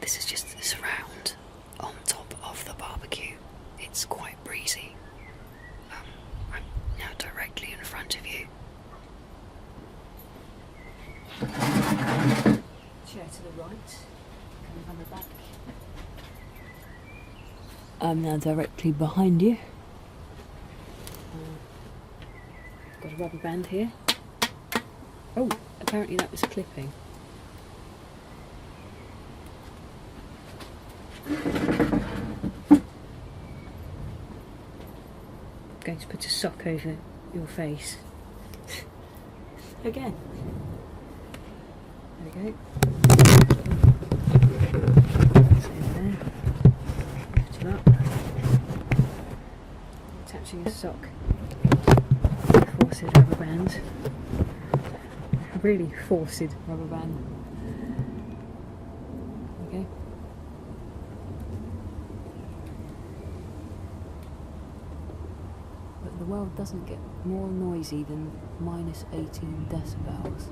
This is just the surround on top of the barbecue. It's quite breezy. I'm now directly in front of you. Chair to the right, coming on the back. I'm now directly behind you. Got a rubber band here. Oh, apparently that was clipping. I'm going to put a sock over your face. Again. There we go. That's over there. Lift him up. Attaching a sock. Forced rubber band. Really forced rubber band. Okay. But the world doesn't get more noisy than minus 18 decibels.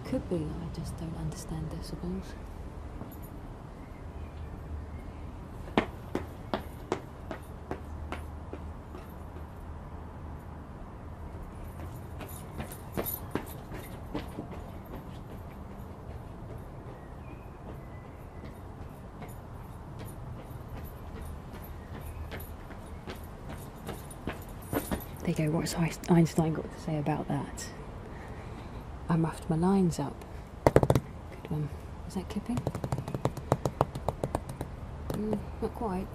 Could be that I just don't understand decibels. There you go, what's Einstein got to say about that? I muffed my lines up. Good one. Is that clipping? Not quite.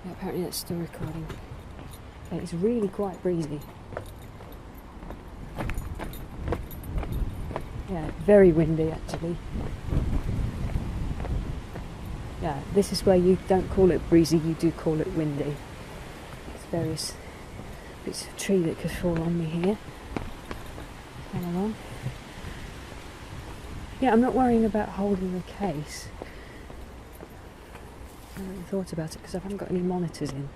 Yeah, apparently that's still recording. It's really quite breezy. Yeah, very windy actually. Yeah, this is where you don't call it breezy, you do call it windy. There's various bits of tree that could fall on me here. Come along. Yeah, I'm not worrying about holding the case. I haven't really thought about it because I haven't got any monitors in.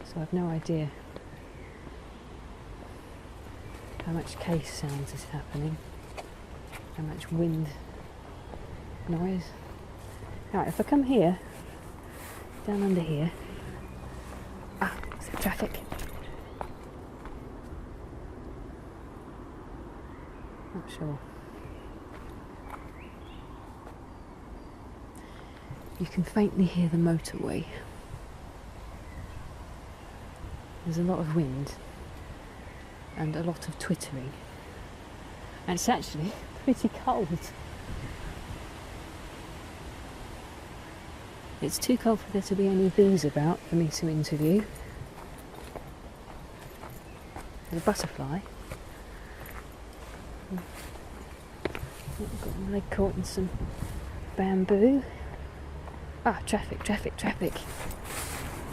So I've no idea how much case sounds is happening. How much wind noise. Right, if I come here, down under here. Ah, is there traffic? Not sure. You can faintly hear the motorway. There's a lot of wind and a lot of twittering. And it's actually pretty cold. It's too cold for there to be any bees about for me to interview. There's a butterfly. I've got my leg caught in some bamboo. Ah, traffic, traffic, traffic.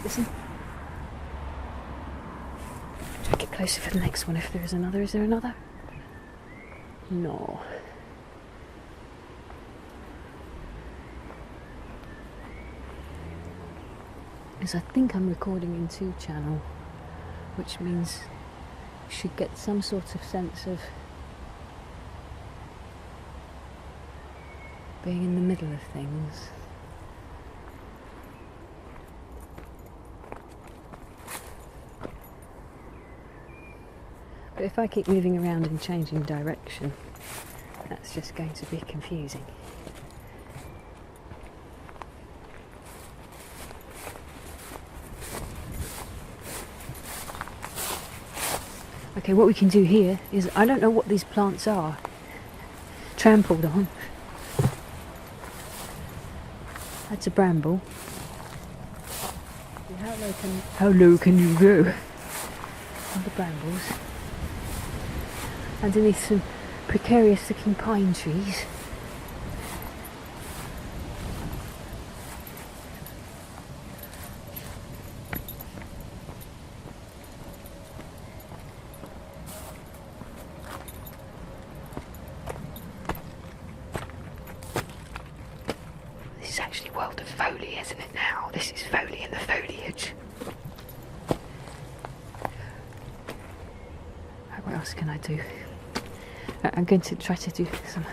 Listen. Try to get closer for the next one if there is another. Is there another? No. Because I think I'm recording in 2-channel, which means you should get some sort of sense of being in the middle of things. But if I keep moving around and changing direction, that's just going to be confusing. Okay, what we can do here is, I don't know what these plants are. Trampled on. That's a bramble. How low can you go? On the brambles. Underneath some precarious looking pine trees. This is actually World of Foley, isn't it now? This is Foley and the Foliage. Right, what else can I do? I'm going to try to do some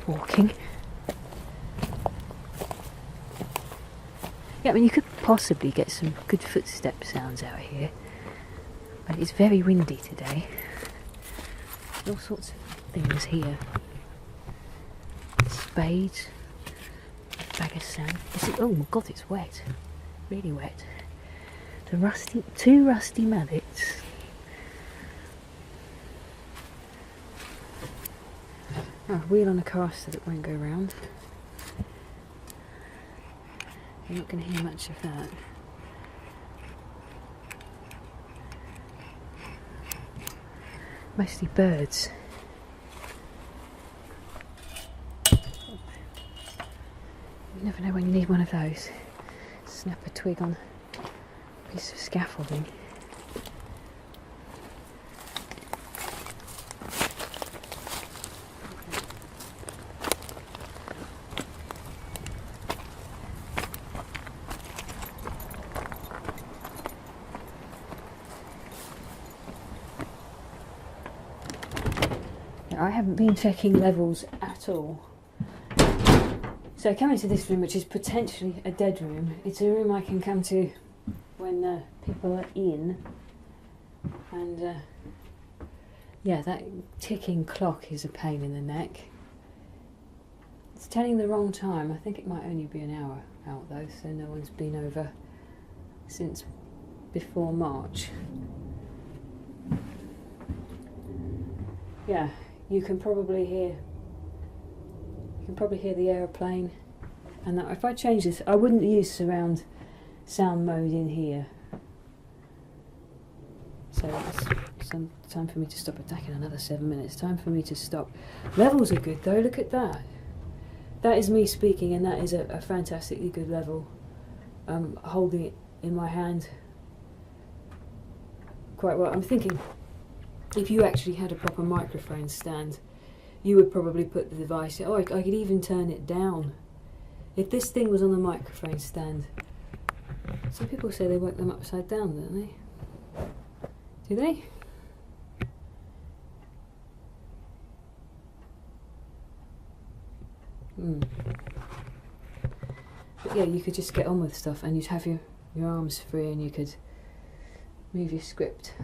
walking. Yeah, I mean, you could possibly get some good footstep sounds out here, but it's very windy today. All sorts of things here. Spades, a bag of sand. Oh my god, it's wet. Really wet. Two rusty mallets. Oh, a wheel on a caster that won't go round. You're not going to hear much of that. Mostly birds. You never know when you need one of those. Snap a twig on a piece of scaffolding. I haven't been checking levels at all. So I come into this room, which is potentially a dead room. It's a room I can come to when people are in. And yeah, that ticking clock is a pain in the neck. It's telling the wrong time. I think it might only be an hour out though, so no one's been over since before March. Yeah. You can probably hear the aeroplane, and that if I change this, I wouldn't use surround sound mode in here. So it's time for me to stop attacking. Another 7 minutes. Time for me to stop. Levels are good though. Look at that. That is me speaking, and that is a fantastically good level. Holding it in my hand quite well. I'm thinking, if you actually had a proper microphone stand, you would probably put the device... Oh, I could even turn it down. If this thing was on the microphone stand... Some people say they work them upside down, don't they? Do they? But yeah, you could just get on with stuff, and you'd have your arms free, and you could move your script